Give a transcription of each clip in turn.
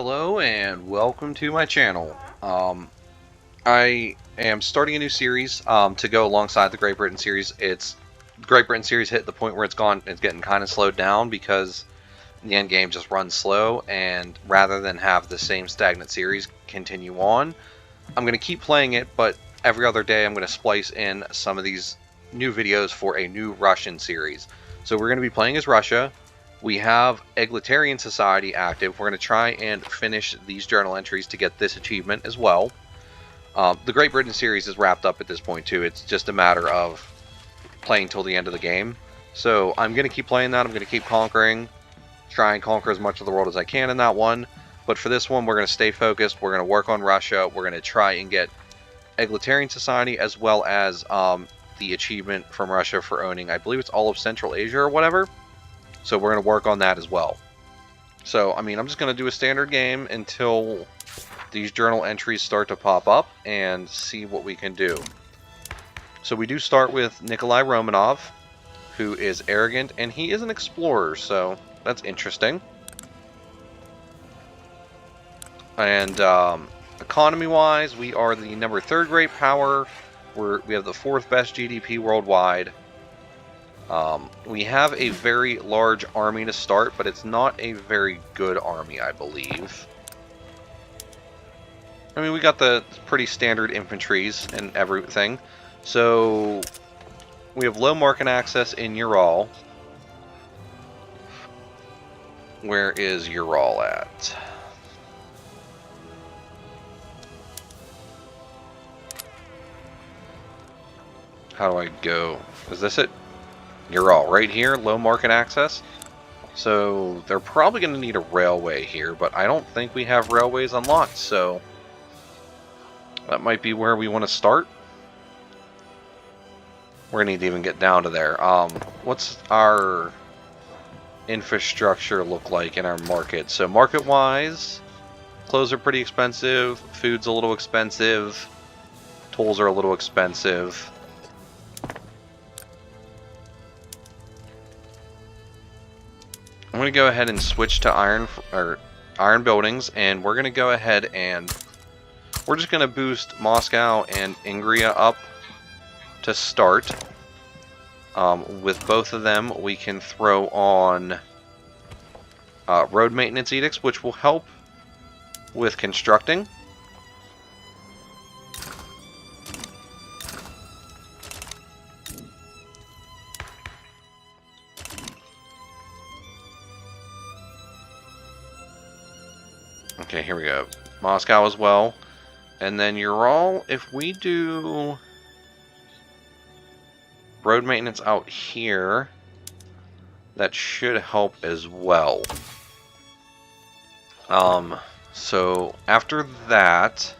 Hello and welcome to my channel. I am starting a new series to go alongside the Great Britain series. The Great Britain series hit the point where it's getting kind of slowed down because the end game just runs slow, and rather than have the same stagnant series continue on, I'm going to keep playing it, but every other day I'm going to splice in some of these new videos for a new Russian series. So we're going to be playing as Russia. We have Egalitarian Society active. We're going to try and finish these journal entries to get this achievement as well. The Great Britain series is wrapped up at this point too. It's just a matter of playing till the end of the game. So I'm going to keep playing that. I'm going to keep conquering. Try and conquer as much of the world as I can in that one. But for this one, we're going to stay focused. We're going to work on Russia. We're going to try and get Egalitarian Society as well as the achievement from Russia for owning, I believe it's all of Central Asia or whatever. So we're going to work on that as well. So, I mean, I'm just going to do a standard game until these journal entries start to pop up and see what we can do. So we do start with Nikolai Romanov, who is arrogant, and he is an explorer, so that's interesting. And economy-wise, we are the number 3rd great power. We have the 4th best GDP worldwide. We have a very large army to start, but it's not a very good army, I believe. I mean, we got the pretty standard infantries and everything. So, we have low market access in Ural. Where is Ural at? How do I go? Is this it? Ural, right here, low market access. So they're probably going to need a railway here, but I don't think we have railways unlocked, so that might be where we want to start. We're going to need to even get down to there. What's our infrastructure look like in our market? So market-wise, clothes are pretty expensive, food's a little expensive, tools are a little expensive. I'm going to go ahead and switch to iron buildings, and we're going to go ahead and we're just going to boost Moscow and Ingria up to start. With both of them, we can throw on road maintenance edicts, which will help with constructing. Okay, here we go. Moscow as well. And then Ural, if we do road maintenance out here, that should help as well. So after that,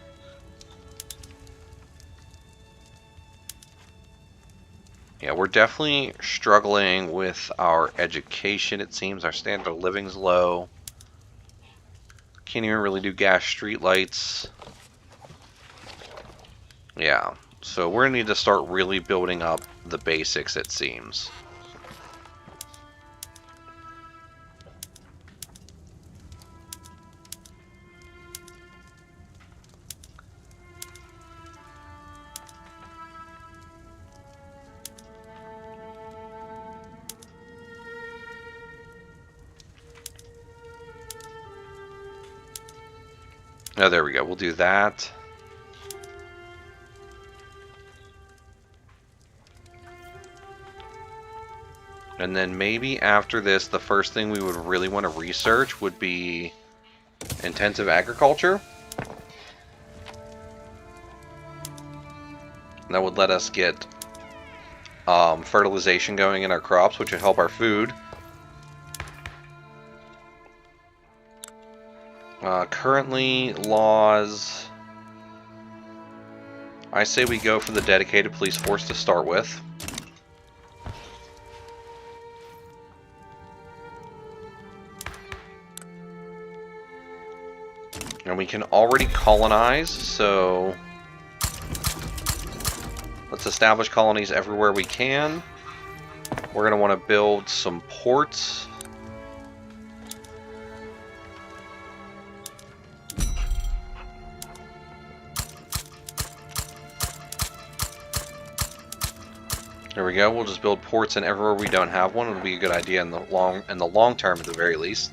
yeah, we're definitely struggling with our education. It seems our standard of living's low. Can't even really do gas street lights. Yeah, so we're going to need to start really building up the basics, it seems. Oh, there we go. We'll do that. And then maybe after this, the first thing we would really want to research would be intensive agriculture. That would let us get fertilization going in our crops, which would help our food. Currently, laws, I say we go for the dedicated police force to start with. And we can already colonize, so let's establish colonies everywhere we can. We're going to want to build some ports. There we go. We'll just build ports in everywhere we don't have one. It'll be a good idea in the long term at the very least.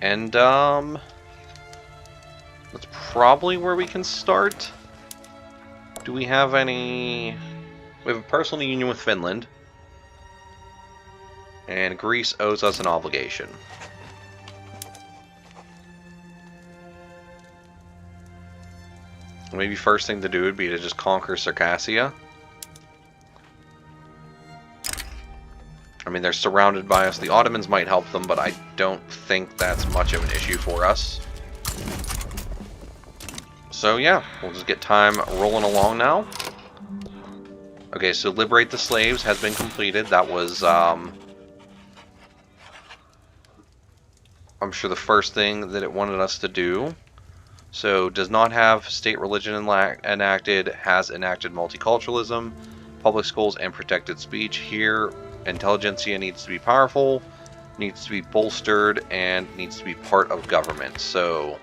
And that's probably where we can start. Do we have any? We have a personal union with Finland, and Greece owes us an obligation. Maybe first thing to do would be to just conquer Circassia. I mean, they're surrounded by us. The Ottomans might help them, but I don't think that's much of an issue for us. So yeah, we'll just get time rolling along now. Okay, so liberate the slaves has been completed. That was, I'm sure the first thing that it wanted us to do. So, does not have state religion enacted, has enacted multiculturalism, public schools, and protected speech. Here, intelligentsia needs to be powerful, needs to be bolstered, and needs to be part of government. So,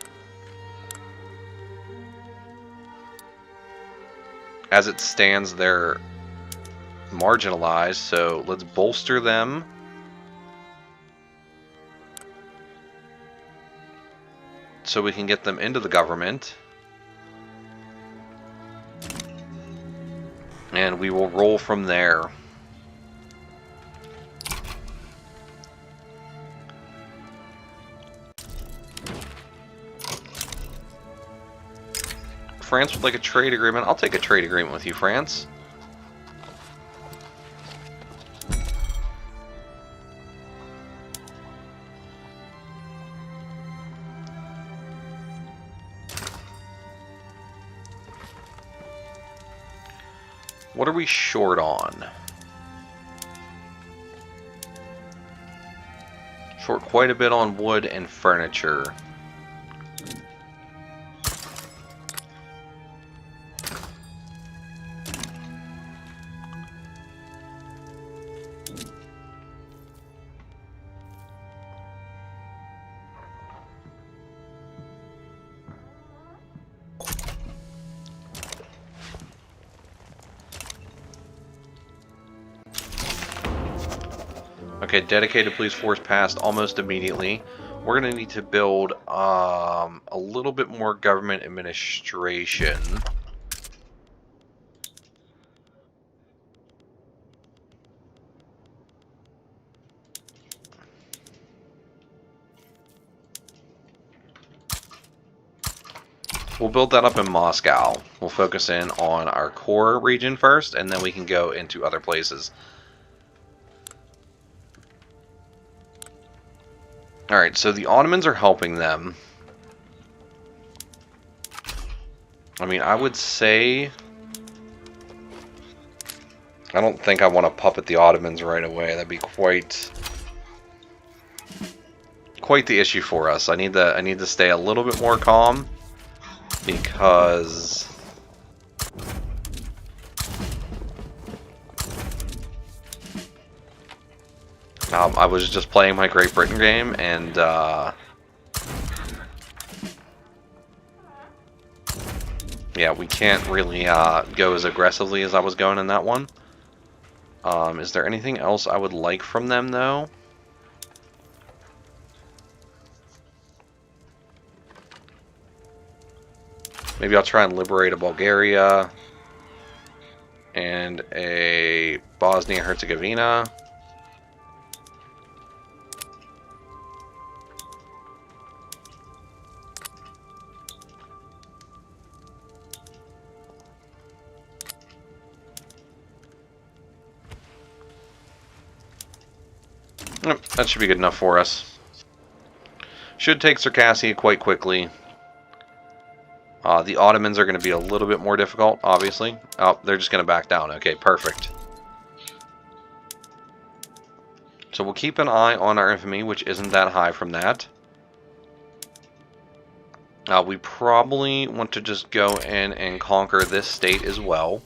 as it stands, they're marginalized, so let's bolster them. So we can get them into the government. And we will roll from there. France would like a trade agreement. I'll take a trade agreement with you, France. What are we short on? Short quite a bit on wood and furniture. Okay, dedicated police force passed almost immediately. We're going to need to build a little bit more government administration. We'll build that up in Moscow. We'll focus in on our core region first, and then we can go into other places. Alright, so the Ottomans are helping them. I mean, I would say... I don't think I want to puppet the Ottomans right away. That'd be quite the issue for us. I need to stay a little bit more calm, because I was just playing my Great Britain game, and yeah, we can't really go as aggressively as I was going in that one. Is there anything else I would like from them, though? Maybe I'll try and liberate a Bulgaria and a Bosnia-Herzegovina. Yep, that should be good enough for us. Should take Circassia quite quickly. The Ottomans are going to be a little bit more difficult, obviously. Oh, they're just going to back down. Okay, perfect. So we'll keep an eye on our infamy, which isn't that high from that. We probably want to just go in and conquer this state as well.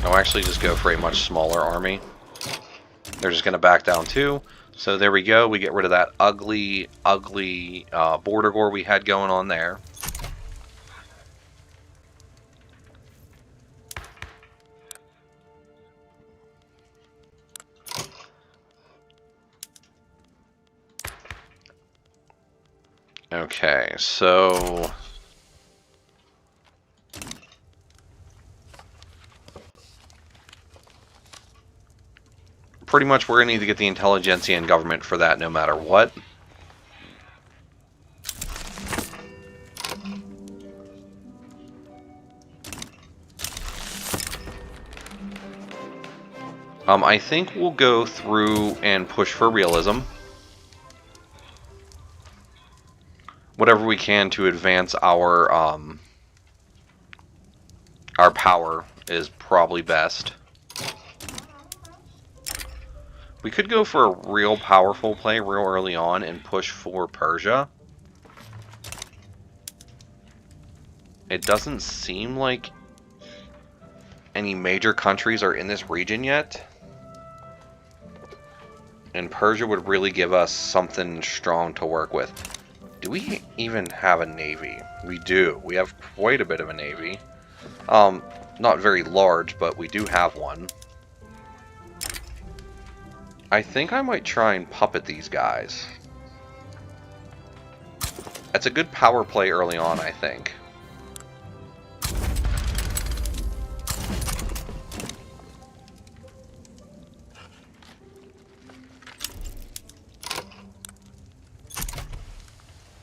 I'll actually just go for a much smaller army. They're just going to back down too. So there we go. We get rid of that ugly border war we had going on there. Okay, so pretty much we're going to need to get the intelligentsia and government for that no matter what. I think we'll go through and push for realism. Whatever we can to advance our power is probably best. We could go for a real powerful play real early on and push for Persia. It doesn't seem like any major countries are in this region yet. And Persia would really give us something strong to work with. Do we even have a navy? We do. We have quite a bit of a navy. Not very large, but we do have one. I think I might try and puppet these guys. That's a good power play early on, I think.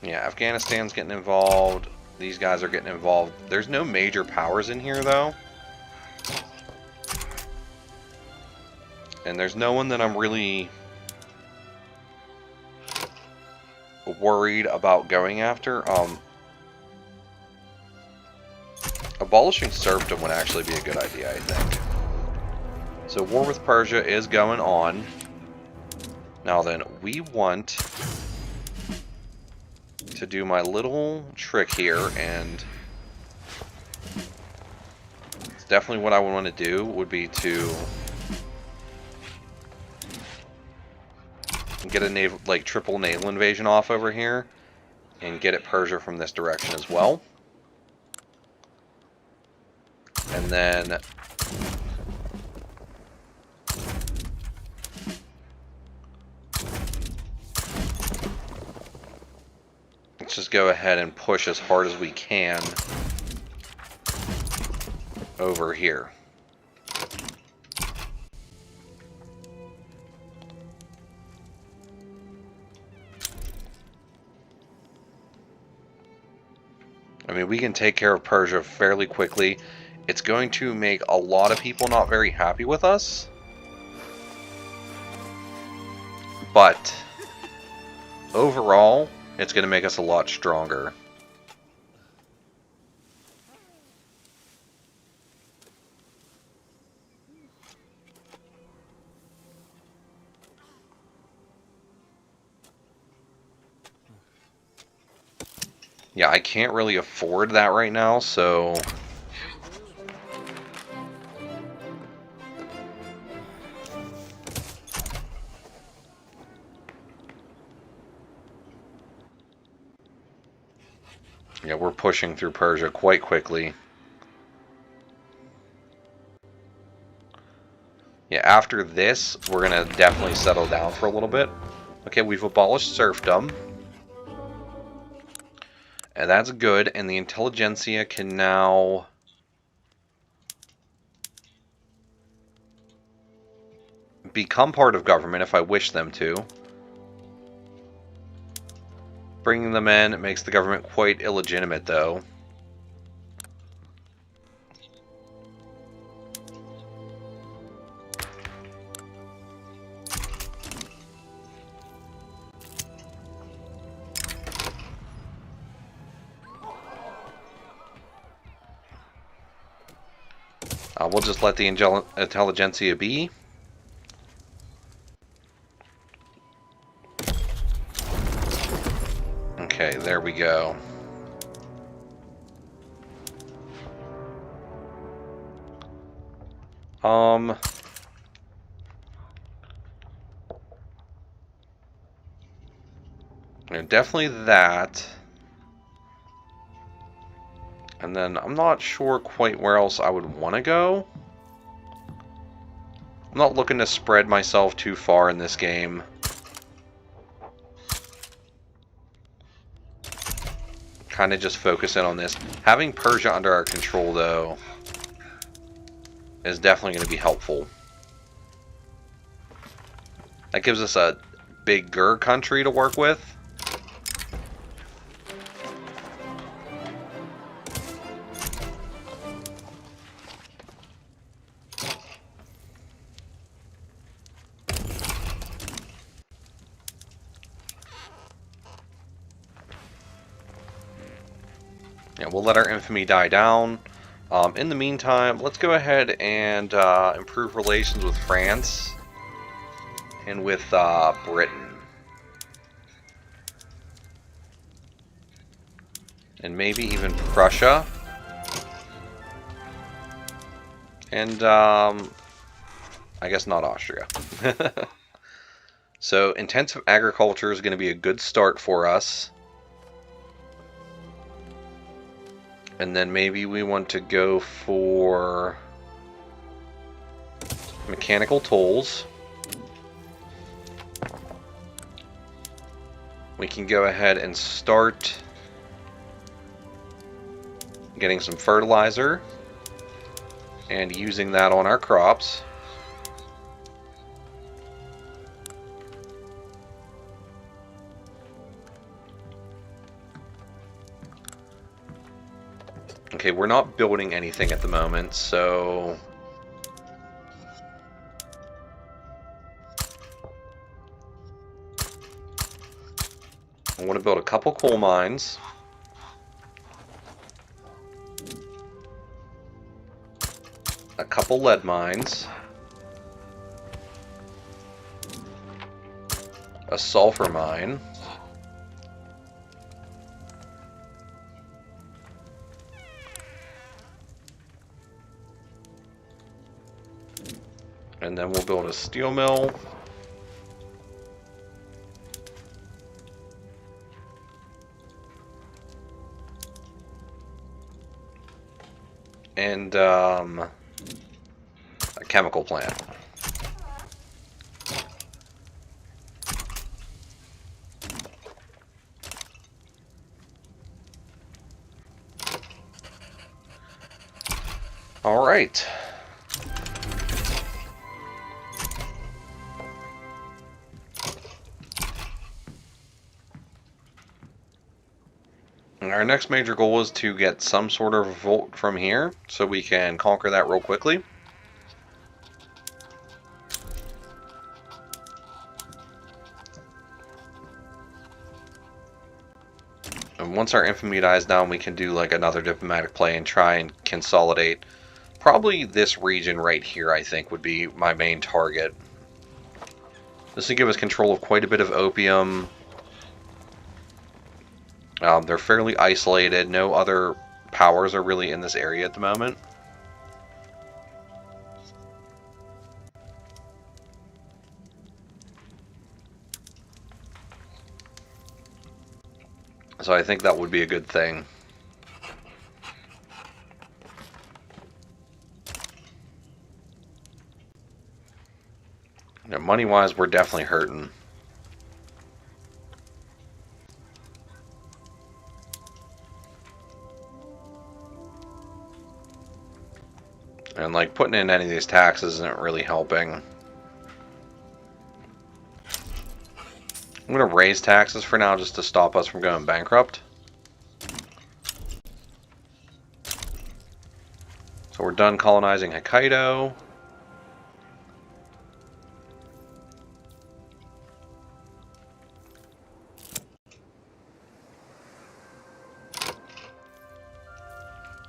Yeah, Afghanistan's getting involved. These guys are getting involved. There's no major powers in here, though. And there's no one that I'm really worried about going after. Abolishing serfdom would actually be a good idea, I think. So war with Persia is going on. Now then, we want to do my little trick here, and it's definitely what I would want to do, would be to get a naval, like triple naval invasion off over here, and get at Persia from this direction as well. And then let's just go ahead and push as hard as we can over here. I mean, we can take care of Persia fairly quickly. It's going to make a lot of people not very happy with us. But overall, it's going to make us a lot stronger. Yeah, I can't really afford that right now, so yeah, we're pushing through Persia quite quickly. Yeah, after this, we're going to definitely settle down for a little bit. Okay, we've abolished serfdom. And that's good, and the intelligentsia can now become part of government if I wish them to. Bringing them in, it makes the government quite illegitimate, though. We'll just let the intelligentsia be. Okay, there we go. Definitely that. And then I'm not sure quite where else I would want to go. I'm not looking to spread myself too far in this game. kind of just focus in on this. Having Persia under our control, though, is definitely going to be helpful. That gives us a bigger country to work with. Yeah, we'll let our infamy die down. In the meantime, let's go ahead and improve relations with France and with Britain. And maybe even Prussia. And I guess not Austria. So intensive agriculture is going to be a good start for us. And then maybe we want to go for mechanical tools. We can go ahead and start getting some fertilizer and using that on our crops. Okay, we're not building anything at the moment, so I want to build a couple coal mines. A couple lead mines. A sulfur mine. And then we'll build a steel mill. And a chemical plant. All right. Our next major goal is to get some sort of revolt from here, so we can conquer that real quickly. And once our infamy dies down, we can do like another diplomatic play and try and consolidate. Probably this region right here, I think, would be my main target. This would give us control of quite a bit of opium. They're fairly isolated. No other powers are really in this area at the moment. So I think that would be a good thing. You know, money-wise, we're definitely hurting. And like putting in any of these taxes isn't really helping. I'm going to raise taxes for now just to stop us from going bankrupt. So we're done colonizing Hokkaido.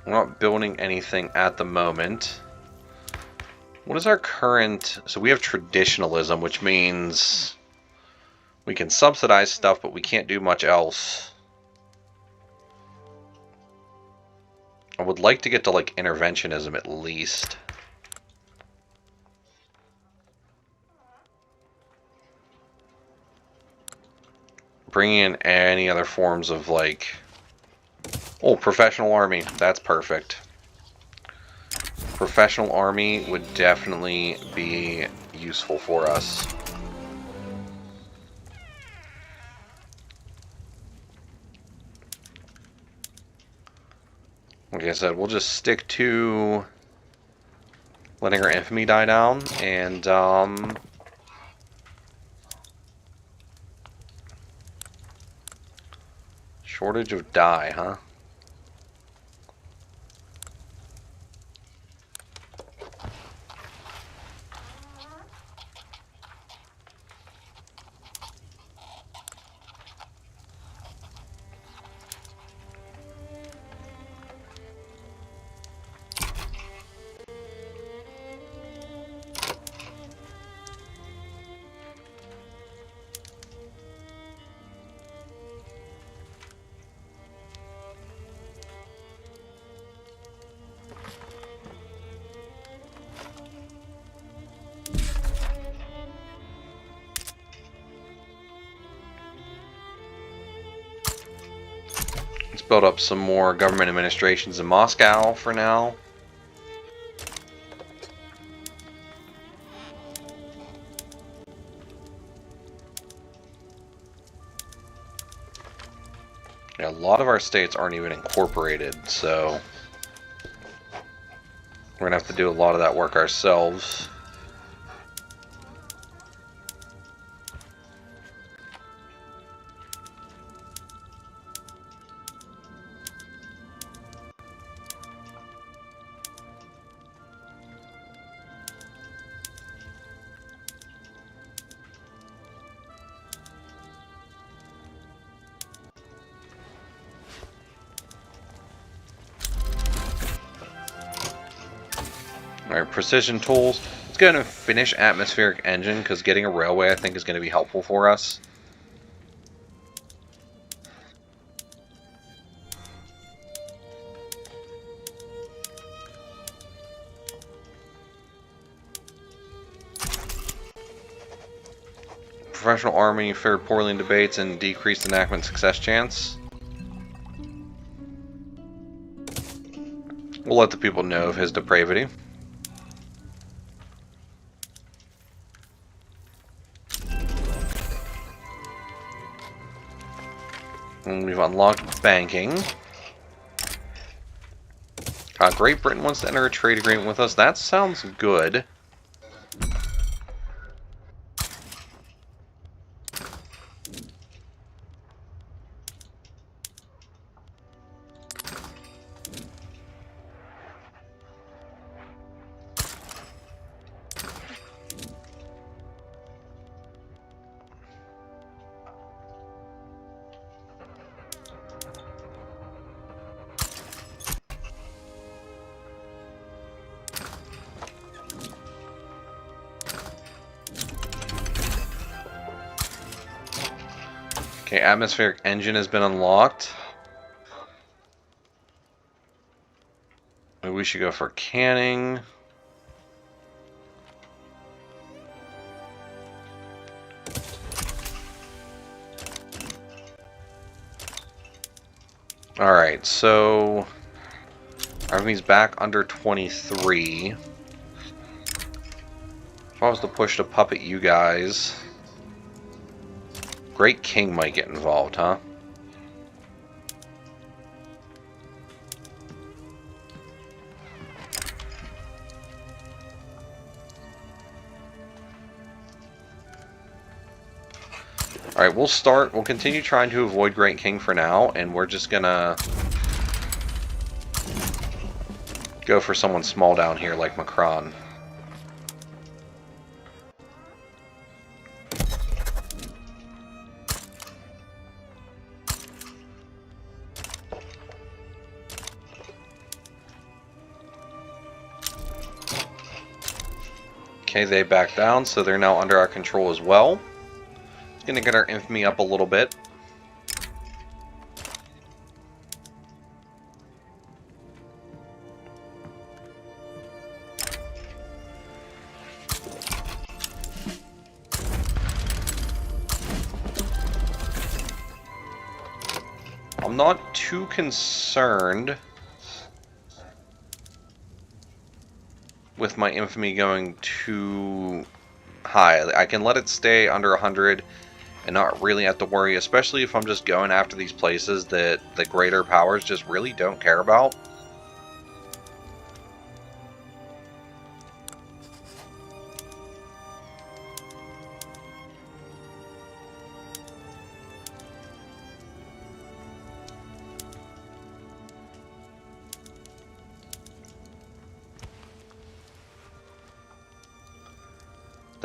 We're not building anything at the moment. What is our current... So we have traditionalism, which means we can subsidize stuff, but we can't do much else. I would like to get to, like, interventionism at least. Bringing in any other forms of, like... Oh, professional army. That's perfect. Professional army would definitely be useful for us. Like I said, we'll just stick to letting our infamy die down, and shortage of dye, huh? Let's build up some more government administrations in Moscow for now. Yeah, a lot of our states aren't even incorporated, so we're gonna have to do a lot of that work ourselves. Alright, precision tools. Let's go ahead and finish atmospheric engine, because getting a railway I think is going to be helpful for us. Professional army fared poorly in debates and decreased enactment success chance. We'll let the people know of his depravity. And we've unlocked banking. Great Britain wants to enter a trade agreement with us. That sounds good. Okay, atmospheric engine has been unlocked. Maybe we should go for canning. Alright, so our enemy's back under 23. If I was to push to puppet you guys, Great King might get involved, huh? Alright, we'll continue trying to avoid Great King for now, and we're just gonna go for someone small down here like Macron. Okay, they back down, so they're now under our control as well. Gonna get our infamy up a little bit. I'm not too concerned with my infamy going too high. I can let it stay under 100 and not really have to worry, especially if I'm just going after these places that the greater powers just really don't care about.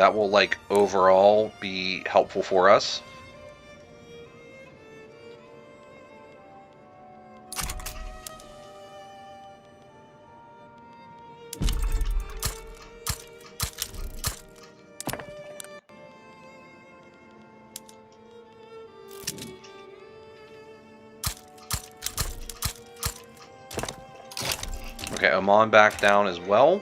That will, like, overall be helpful for us. Okay, Oman back down as well.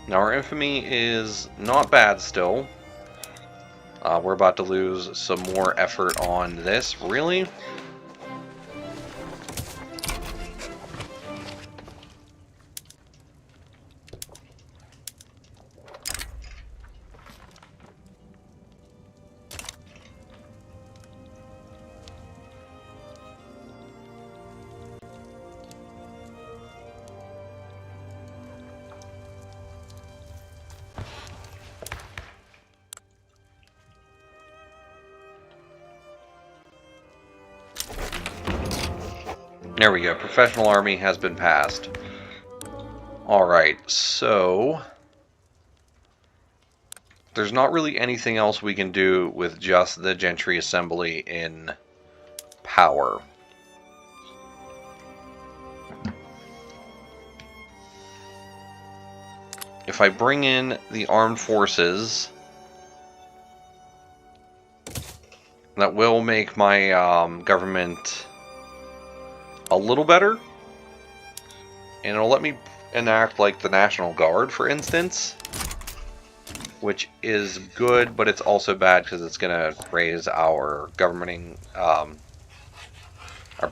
Now our infamy is not bad still. We're about to lose some more effort on this. Really? There we go. Professional army has been passed. Alright, so there's not really anything else we can do with just the gentry assembly in power. If I bring in the armed forces, that will make my government a little better, and it'll let me enact like the National Guard, for instance, which is good, but it's also bad because it's going to raise our governing, our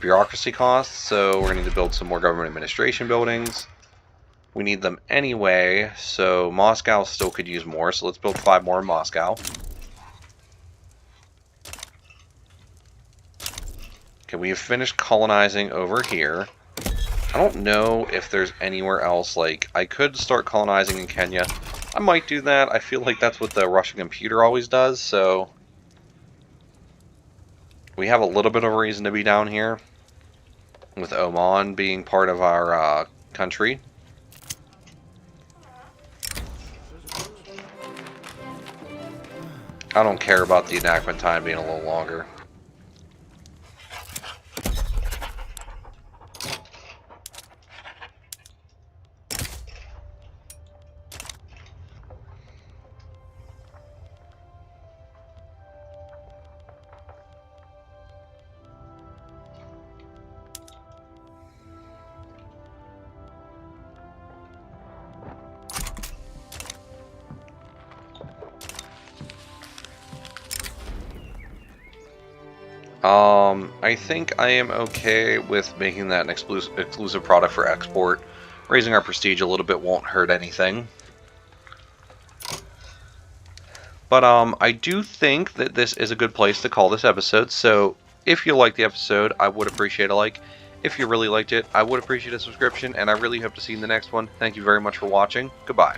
bureaucracy costs. So we're going to need to build some more government administration buildings. We need them anyway, so Moscow still could use more, so let's build 5 more in Moscow. Okay, we have finished colonizing over here. I don't know if there's anywhere else, like, I could start colonizing in Kenya. I might do that. I feel like that's what the Russian computer always does, so we have a little bit of a reason to be down here, with Oman being part of our country. I don't care about the enactment time being a little longer. I think I am okay with making that an exclusive product for export. Raising our prestige a little bit won't hurt anything. But I do think that this is a good place to call this episode, so if you like the episode, I would appreciate a like. If you really liked it, I would appreciate a subscription, and I really hope to see you in the next one. Thank you very much for watching. Goodbye.